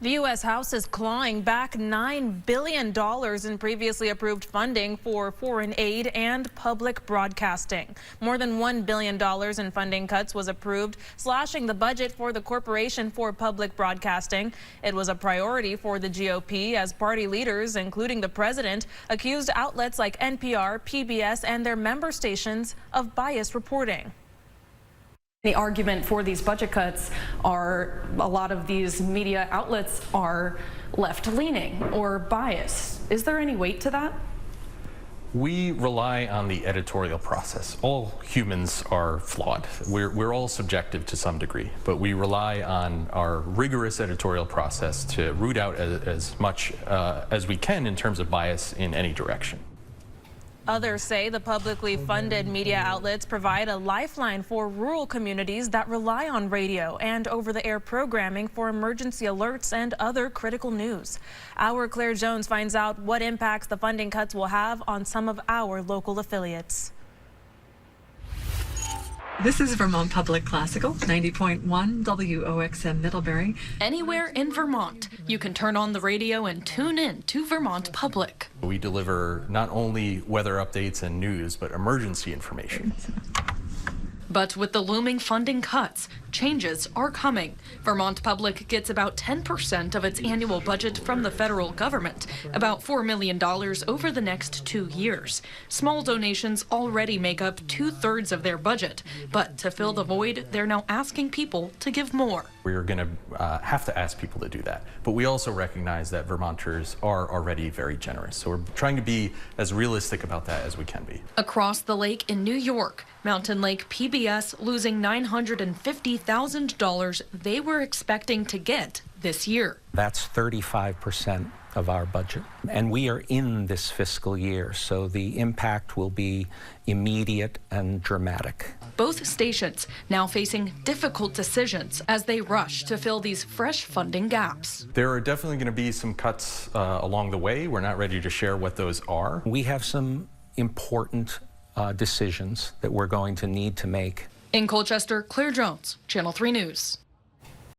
The U.S. House is clawing back $9 billion in previously approved funding for foreign aid and public broadcasting. More than $1 billion in funding cuts was approved, slashing the budget for the Corporation for Public Broadcasting. It was a priority for the GOP as party leaders, including the president, accused outlets like NPR, PBS, and their member stations of biased reporting. The argument for these budget cuts are a lot of these media outlets are left-leaning or biased. Is there any weight to that? We rely on the editorial process. All humans are flawed. We're all subjective to some degree, but we rely on our rigorous editorial process to root out as much as we can in terms of bias in any direction. Others say the publicly funded media outlets provide a lifeline for rural communities that rely on radio and over-the-air programming for emergency alerts and other critical news. Our Claire Jones finds out what impacts the funding cuts will have on some of our local affiliates. This is Vermont Public Classical, 90.1 WOXM Middlebury. Anywhere in Vermont, you can turn on the radio and tune in to Vermont Public. We deliver not only weather updates and news, but emergency information. But with the looming funding cuts, changes are coming. Vermont Public gets about 10% of its annual budget from the federal government, about $4 million over the next 2 years. Small donations already make up 2/3 of their budget, but to fill the void, they're now asking people to give more. We're going to have to ask people to do that. But we also recognize that Vermonters are already very generous. So we're trying to be as realistic about that as we can be. Across the lake in New York, Mountain Lake PBS losing $950,000 they were expecting to get this year. That's 35% of our budget. And we are in this fiscal year, so the impact will be immediate and dramatic. Both stations now facing difficult decisions as they rush to fill these fresh funding gaps. There are definitely going to be some cuts along the way. We're not ready to share what those are. We have some important decisions that we're going to need to make. In Colchester, Claire Jones, Channel 3 News.